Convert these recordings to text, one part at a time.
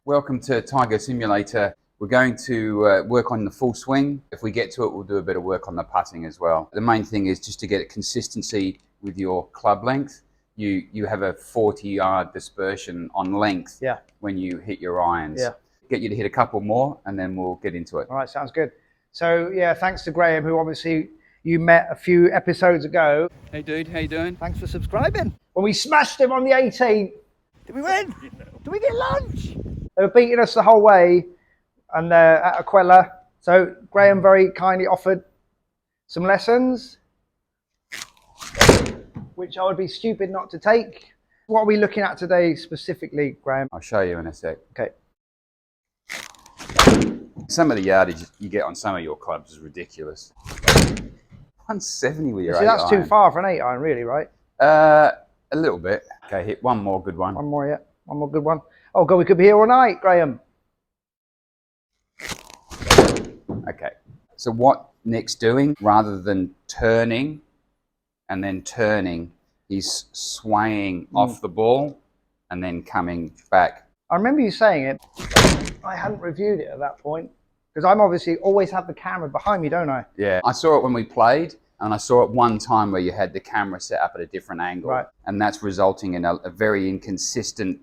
Welcome to Tiger Simulator. We're going to work on the full swing. If we get to it, we'll do a bit of work on the putting as well. The main thing is just to get consistency with your club length. You have a 40-yard dispersion on length when you hit your irons. Get you to hit a couple more and then we'll get into it. All right, sounds good. So yeah, thanks to Graham, who obviously you met a few episodes ago. Hey dude, how you doing? Thanks for subscribing. When we smashed him on the 18th, did we win? Did we get lunch? They were beating us the whole way and at Aquella. So Graham very kindly offered some lessons, which I would be stupid not to take. What are we looking at today specifically, Graham? I'll show you in a sec. Okay. Some of the yardage you get on some of your clubs is ridiculous. 170 with your 8 that's iron. too far for an 8 iron, really, right? A little bit. Okay, hit one more good one. One more, yeah. One more good one. Oh God, we could be here all night, Graham. Okay, so what Nick's doing, rather than turning and then turning, he's swaying off the ball and then coming back. I remember you saying it. I hadn't reviewed it at that point because I'm obviously always have the camera behind me, don't I? Yeah, I saw it when we played, and I saw it one time where you had the camera set up at a different angle, right? And that's resulting in a very inconsistent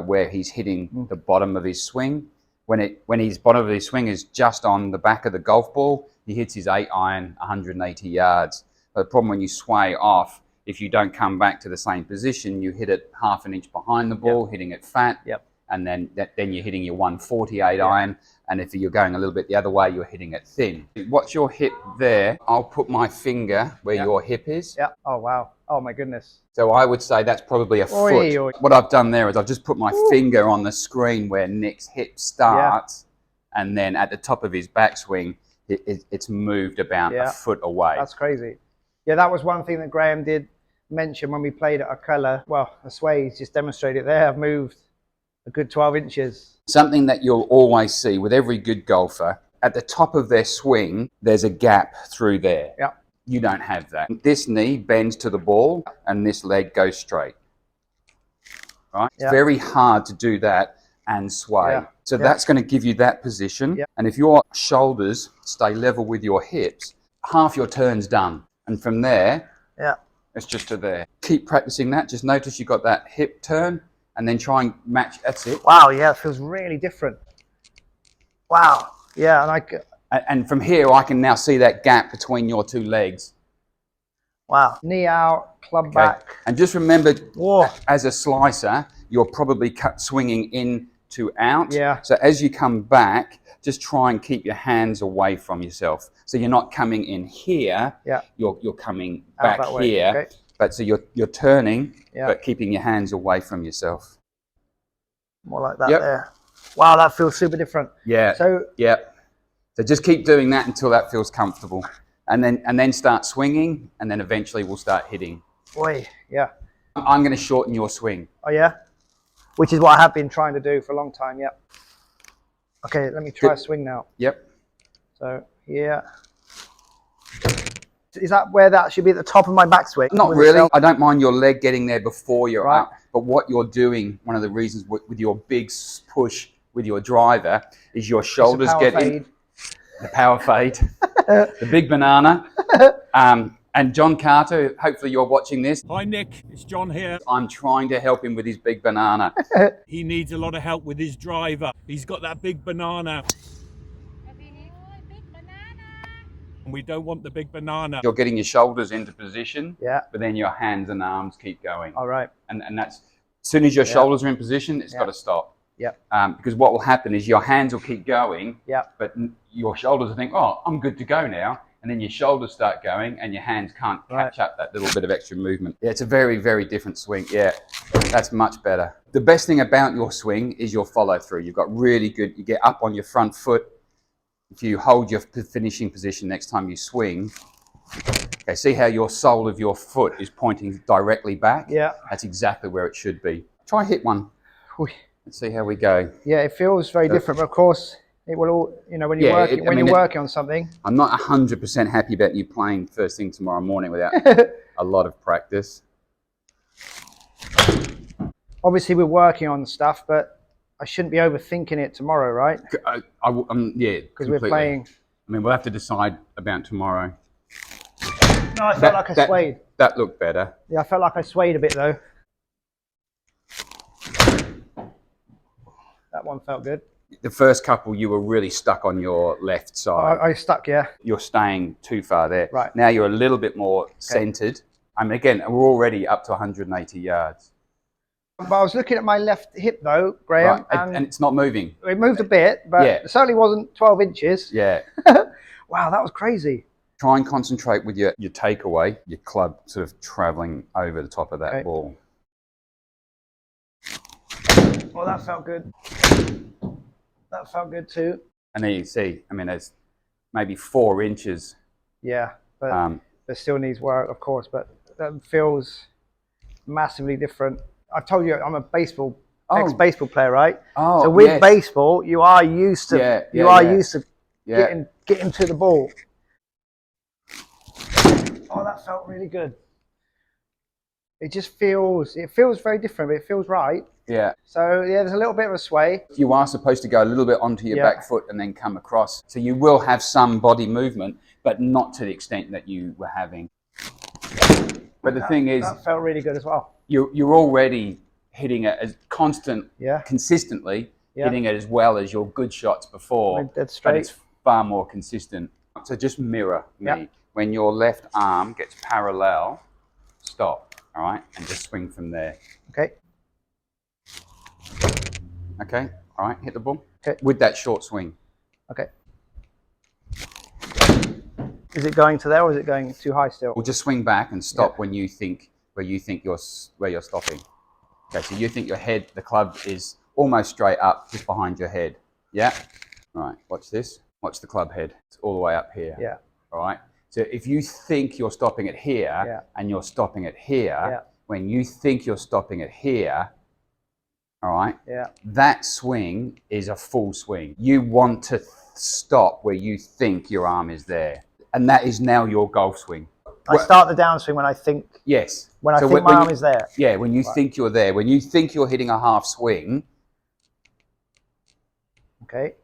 where he's hitting the bottom of his swing. When his bottom of his swing is just on the back of the golf ball, he hits his 8 iron 180 yards. But the problem when you sway off, if you don't come back to the same position, you hit it half an inch behind the ball, hitting it fat, and then you're hitting your 148 iron. And if you're going a little bit the other way, you're hitting it thin. Watch your hip there. I'll put my finger where your hip is. Yeah. Oh, wow. Oh, my goodness. So I would say that's probably a foot. What I've done there is I've just put my finger on the screen where Nick's hip starts, and then at the top of his backswing, it's moved about a foot away. That's crazy. Yeah, that was one thing that Graham did mention when we played at Aquella. Well, the sways just demonstrated there. I've moved a good 12 inches. Something that you'll always see with every good golfer, at the top of their swing, there's a gap through there. Yeah. You don't have that. This knee bends to the ball and this leg goes straight. Right? It's very hard to do that and sway. So that's going to give you that position. And if your shoulders stay level with your hips, half your turn's done. And from there, it's just to there. Keep practicing that. Just notice you got that hip turn and then try and match. That's it. Wow, yeah, it feels really different. Wow. Yeah, and from here, I can now see that gap between your two legs. Wow. Knee out, club back. And just remember, as a slicer, you're probably swinging in to out. Yeah. So as you come back, just try and keep your hands away from yourself. So you're not coming in here. Yeah. You're coming back here. Okay. But so you're turning, but keeping your hands away from yourself. More like that there. Wow, that feels super different. Yeah. So So just keep doing that until that feels comfortable, and then start swinging, and then eventually we'll start hitting. Boy, yeah. I'm going to shorten your swing. Oh yeah, which is what I have been trying to do for a long time. Yep. Okay, let me try a swing now. Yep. So here. Is that where that should be at the top of my backswing? Not really. I don't mind your leg getting there before you're up, but what you're doing, one of the reasons with your big push with your driver, is your shoulders get in. The power fade, the big banana. And John Carter, hopefully you're watching this. Hi Nick, it's John here. I'm trying to help him with his big banana. He needs a lot of help with his driver. He's got that big banana. And we don't want the big banana. You're getting your shoulders into position, but then your hands and arms keep going. All right. And that's, as soon as your shoulders are in position, it's got to stop. Because what will happen is your hands will keep going, but your shoulders will think, oh, I'm good to go now. And then your shoulders start going and your hands can't catch up that little bit of extra movement. Yeah, it's a very, very different swing. Yeah, that's much better. The best thing about your swing is your follow through. You've got really good, you get up on your front foot. If you hold your finishing position next time you swing, okay, see how your sole of your foot is pointing directly back? Yeah. That's exactly where it should be. Try hit one. Let's see how we go. Yeah, it feels very different, but of course, it will all, you know, when you're working on something. I'm not 100% happy about you playing first thing tomorrow morning without a lot of practice. Obviously, we're working on stuff, but I shouldn't be overthinking it tomorrow, right? Yeah, because we're playing. I mean, we'll have to decide about tomorrow. No, I felt like I swayed. That looked better. Yeah, I felt like I swayed a bit though. That one felt good. The first couple, you were really stuck on your left side. I stuck, yeah. You're staying too far there. Right. Now you're a little bit more centered. I mean, again, we're already up to 180 yards. But I was looking at my left hip though, Graham. Right. And it's not moving. It moved a bit, but it certainly wasn't 12 inches. Yeah. Wow, that was crazy. Try and concentrate with your takeaway, your club sort of traveling over the top of that ball. Well, that felt good. That felt good too. And there you see, I mean, there's maybe 4 inches. Yeah, but there still needs work, of course, but that feels massively different. I've told you I'm a ex-baseball player, right? Oh, so with baseball, you are used to used to getting to the ball. Oh, that felt really good. It just feels very different, but it feels right. Yeah. So yeah, there's a little bit of a sway. You are supposed to go a little bit onto your back foot and then come across. So you will have some body movement, but not to the extent that you were having. But the thing is, that felt really good as well. You're already hitting it as consistently, hitting it as well as your good shots before. Dead straight. But it's far more consistent. So just mirror me. When your left arm gets parallel, stop. All right, and just swing from there. Okay. Okay. All right. Hit the ball. Okay. With that short swing. Okay. Is it going to there, or is it going too high still? We'll just swing back and stop when you think where you're stopping. Okay. So you think your head, the club is almost straight up, just behind your head. Yeah. All right. Watch this. Watch the club head. It's all the way up here. Yeah. All right. So if you think you're stopping it here and you're stopping it here, when you think you're stopping it here, all right, that swing is a full swing. You want to stop where you think your arm is there. And that is now your golf swing. I start the downswing when I think when I think my arm is there. Yeah, when you think you're there. When you think you're hitting a half swing. Okay.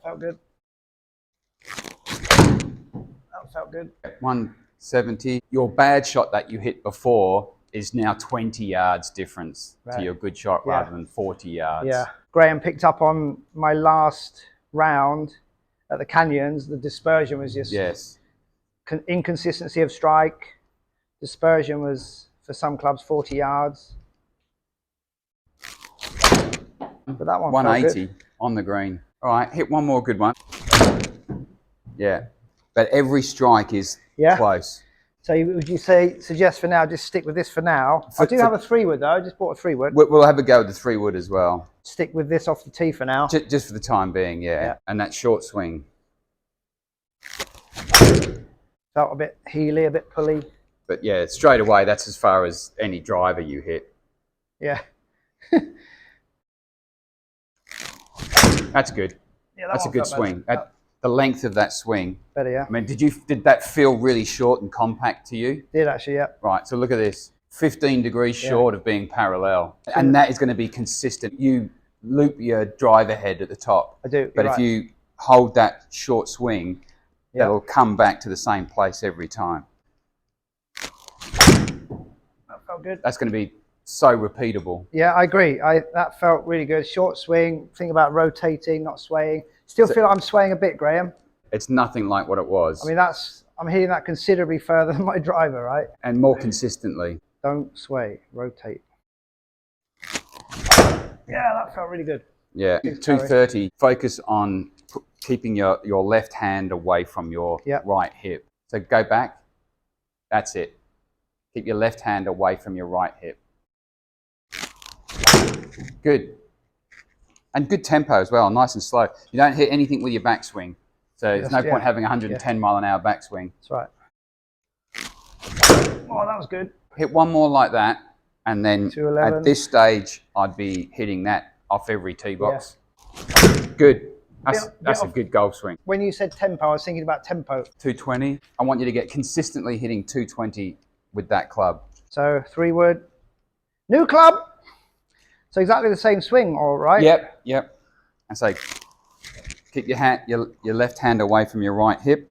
Felt good. That felt good. 170. Your bad shot that you hit before is now 20 yards difference to your good shot rather than 40 yards. Yeah. Graham picked up on my last round at the Canyons. The dispersion was just inconsistency of strike. Dispersion was for some clubs 40 yards. But that one 180 on the green. All right, hit one more good one. Yeah, but every strike is close. So would you suggest for now, just stick with this for now? I do have a 3-wood though, I just bought a 3-wood. We'll have a go with the 3-wood as well. Stick with this off the tee for now. Just for the time being, and that short swing. Felt a bit heely, a bit pulley. But yeah, straight away, that's as far as any driver you hit. Yeah. That's good. Yeah, that's a good swing. The length of that swing. Better, yeah. I mean, did that feel really short and compact to you? Did actually, yeah. Right, so look at this. 15 degrees short of being parallel. And that is going to be consistent. You loop your driver head at the top. I do. But if you hold that short swing, that'll come back to the same place every time. That felt good. That's going to be so repeatable. Yeah, I agree. That felt really good. Short swing, think about rotating, not swaying. Still feel like I'm swaying a bit, Graham. It's nothing like what it was. I mean, I'm hitting that considerably further than my driver, right? And more consistently. Don't sway, rotate. Yeah, that felt really good. Yeah, 230. Focus on keeping your left hand away from your right hip. So go back. That's it. Keep your left hand away from your right hip. Good. And good tempo as well, nice and slow. You don't hit anything with your backswing. So there's no point having 110 mile an hour backswing. That's right. Oh, that was good. Hit one more like that, and then 211. At this stage, I'd be hitting that off every tee box. Good. That's a good golf swing. When you said tempo, I was thinking about tempo. 220. I want you to get consistently hitting 220 with that club. So 3 wood. New club. So exactly the same swing, all right? Yep, yep. And so keep your hand, your left hand away from your right hip.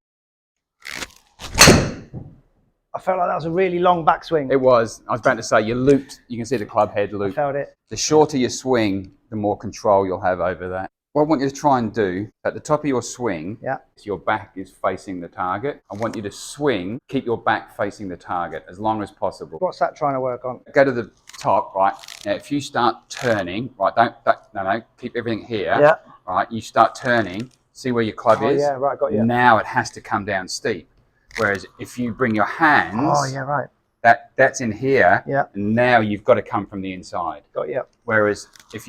I felt like that was a really long backswing. It was. I was about to say, you looped. You can see the club head loop. I felt it. The shorter your swing, the more control you'll have over that. What I want you to try and do, at the top of your swing, your back is facing the target. I want you to swing, keep your back facing the target as long as possible. What's that trying to work on? Go to the top, right? Now, if you start turning, right, no, keep everything here, right? You start turning, see where your club is. Yeah, right, got you. Now it has to come down steep. Whereas if you bring your hands, right. That's in here, and now you've got to come from the inside. Got you. Whereas if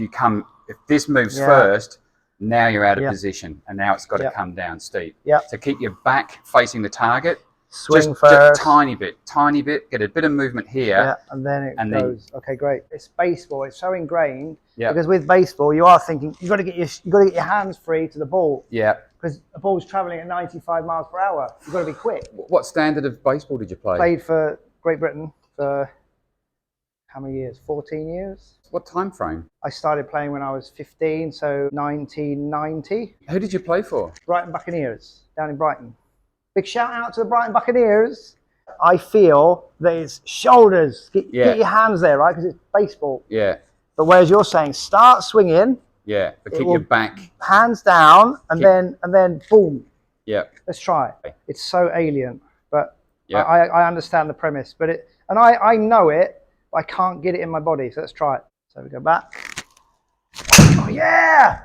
this moves first, now you're out of position, and now it's got to come down steep. So keep your back facing the target. Swing just first. Tiny bit. Get a bit of movement here. And then it goes. Okay, great. It's baseball. It's so ingrained because with baseball, you are thinking you got to get your hands free to the ball. Yeah. Because the ball's traveling at 95 miles per hour. You've got to be quick. What standard of baseball did you play? Played for Great Britain for how many years? 14 years. What time frame? I started playing when I was 15, so 1990. Who did you play for? Brighton Buccaneers, down in Brighton. Big shout out to the Brighton Buccaneers. I feel that it's shoulders. Get your hands there, right? Because it's baseball. Yeah. But whereas you're saying start swinging. Yeah, but keep your back. Hands down, and then boom. Yeah. Let's try it. It's so alien, but I understand the premise. But I know it, but I can't get it in my body. So let's try it. So we go back. Oh yeah!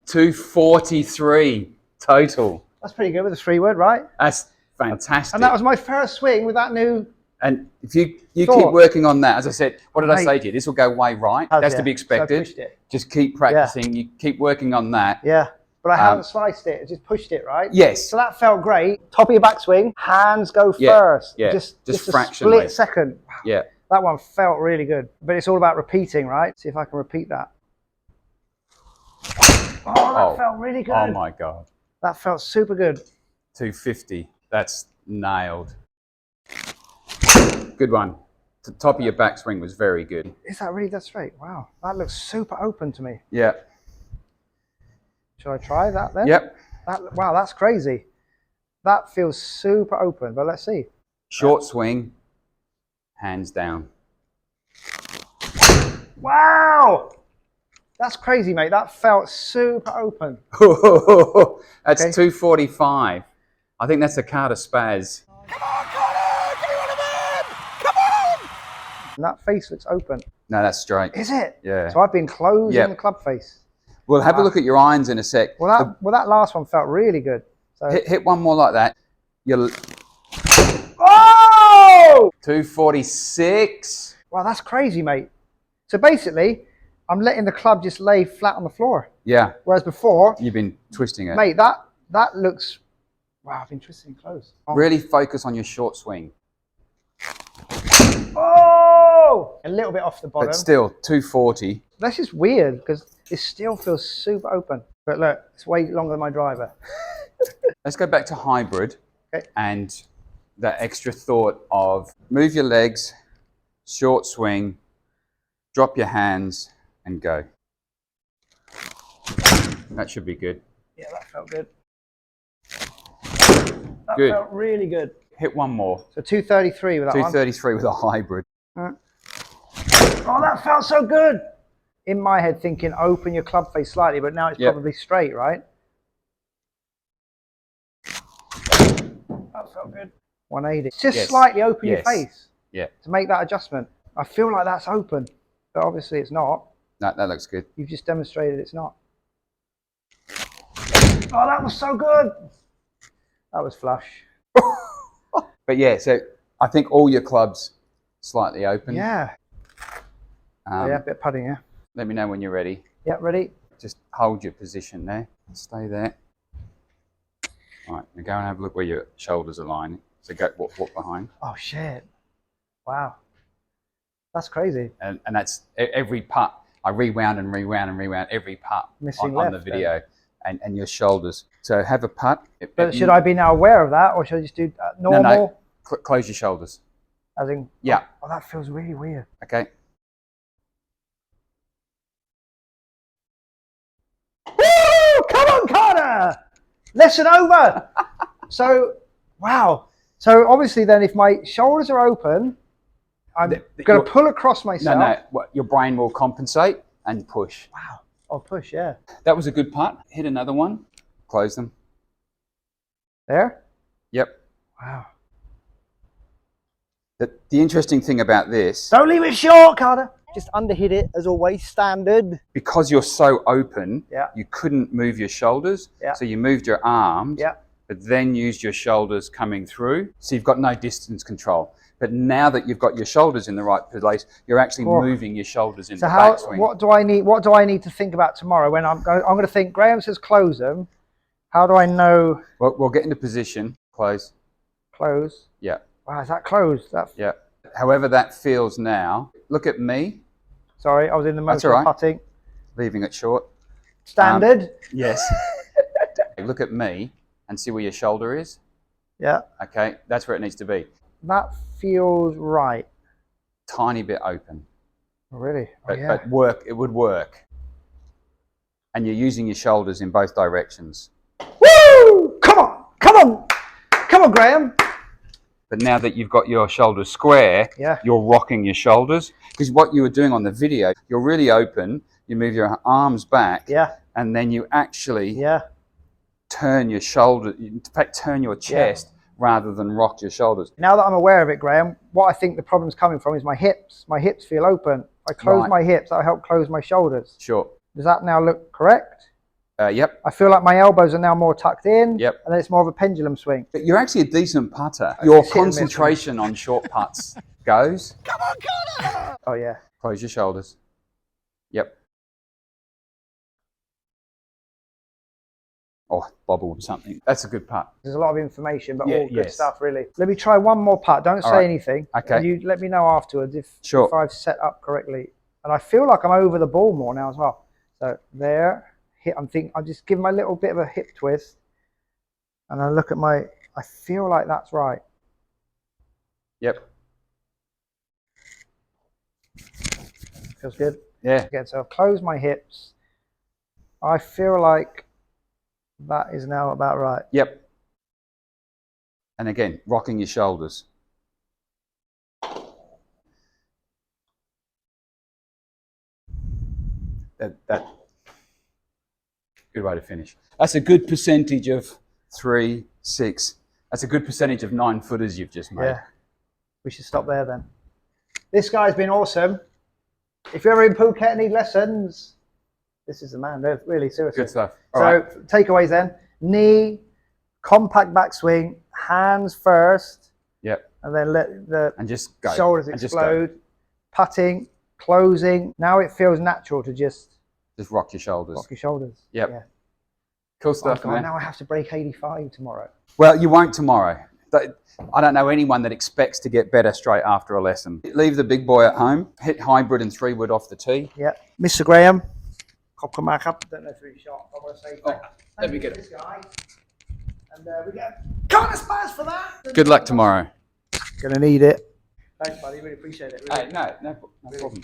243 total. That's pretty good with a 3 wood, right? That's fantastic. And that was my first swing with that new. And if you keep working on that, as I said, what did I say to you? This will go way right. That's to be expected. So just keep practicing. You keep working on that. Yeah. But I haven't sliced it. I just pushed it, right? Yes. So that felt great. Top of your backswing, hands go first. Yeah. Just fractionally. A split second. Yeah. That one felt really good. But it's all about repeating, right? See if I can repeat that. Oh, that felt really good. Oh my God. That felt super good. 250. That's nailed. Good one. The top of your backswing was very good. Is that really that straight? Wow. That looks super open to me. Yeah. Shall I try that then? Yep. Wow, that's crazy. That feels super open, but let's see. Short swing, hands down. Wow! That's crazy, mate. That felt super open. That's 245. I think that's a Carter Spaz. Come on, Connor! Give me one of them! Come on! And that face looks open. No, that's straight. Is it? Yeah. So I've been closing the club face. We'll have a look at your irons in a sec. Well, that last one felt really good. So hit one more like that. Oh! 246. Wow, that's crazy, mate. So basically, I'm letting the club just lay flat on the floor. Yeah. Whereas before, you've been twisting it. Mate, that looks. Wow, I've been twisting close. Oh. Really focus on your short swing. Oh! A little bit off the bottom. But still, 240. That's just weird because it still feels super open. But look, it's way longer than my driver. Let's go back to hybrid and that extra thought of move your legs, short swing, drop your hands and go. That should be good. Yeah, that felt good. That good. Felt really good. Hit one more. So 233 with that 233 with a hybrid. Oh, that felt so good. In my head thinking open your club face slightly, but now it's probably straight, right? That felt good. 180. Just slightly open your face to make that adjustment. I feel like that's open, but obviously it's not. That looks good. You've just demonstrated it's not. Oh, that was so good. That was flush. But yeah, so I think all your clubs slightly open. Yeah. Yeah, a bit of putting, yeah. Let me know when you're ready. Yeah, ready. Just hold your position there. Stay there. All right, now go and have a look where your shoulders are lying. So go walk behind. Oh shit! Wow, that's crazy. And that's every putt. I rewound and rewound and rewound every putt on the video, and your shoulders. So have a putt. But should I be now aware of that, or should I just do normal? No. Close your shoulders. As in, Yeah. Oh, that feels really weird. Okay. Woo! Come on, Carter! Lesson over. So, wow. So obviously then if my shoulders are open, I'm going to pull across myself. No, your brain will compensate and push. Wow. I'll push, yeah. That was a good putt. Hit another one. Close them. There? Yep. Wow. The interesting thing about this... Don't leave it short, Carter. Just underhit it, as always, standard. Because you're so open, yeah. you couldn't move your shoulders. Yeah. So you moved your arms, yeah. but then used your shoulders coming through. So you've got no distance control. But now that you've got your shoulders in the right place, you're actually moving your shoulders in the backswing. What do I need to think about tomorrow when I'm going to think, Graham says close them. How do I know? Well, we'll get into position. Close. Close. Yeah. Wow, is that closed? Yeah. However that feels now, look at me. Sorry, I was in the motion of putting. Leaving it short. Standard. Yes. Look at me and see where your shoulder is. Yeah. Okay, that's where it needs to be. That feels right. Tiny bit open. Oh, really? But it would work. And you're using your shoulders in both directions. Woo! Come on! Come on! Come on, Graham! But now that you've got your shoulders square, you're rocking your shoulders. Because what you were doing on the video, you're really open, you move your arms back, and then you actually turn your shoulder, in fact, turn your chest rather than rock your shoulders. Now that I'm aware of it, Graham, what I think the problem's coming from is my hips. My hips feel open. If I close my hips, that'll help close my shoulders. Sure. Does that now look correct? Yep. I feel like my elbows are now more tucked in. Yep. And then it's more of a pendulum swing. But you're actually a decent putter. Your concentration on short putts goes. Come on, Connor! Oh, yeah. Close your shoulders. Yep. Oh, bobbled something. That's a good putt. There's a lot of information, but all good stuff, really. Let me try one more putt. Don't say anything. Okay. And you let me know afterwards if I've set up correctly. And I feel like I'm over the ball more now as well. So there. I'm just giving my little bit of a hip twist. And I look at I feel like that's right. Yep. Feels good? Yeah. Again, so I've closed my hips. I feel like that is now about right. Yep. And again, rocking your shoulders. That good way to finish. That's a good percentage of 3, 6. That's a good percentage of 9 footers you've just made. Yeah. We should stop there then. This guy's been awesome. If you're ever in Phuket and need lessons, this is the man. Really, seriously. Good stuff. Takeaways then. Knee, compact backswing, hands first. Yep. And then let the shoulders explode. Putting, closing. Now it feels natural to just rock your shoulders. Rock your shoulders. Yep. Yeah. Cool stuff, man. Now I have to break 85 tomorrow. Well, you won't tomorrow. I don't know anyone that expects to get better straight after a lesson. Leave the big boy at home. Hit hybrid and 3-wood off the tee. Yeah. Mr. Graham. Koppermacher. Don't know if he's shot. I want to say let me get it. This guy. And we get Connor Spaz for that. Good luck tomorrow. Gonna need it. Thanks, buddy. Really appreciate it. Really. Hey, no problem.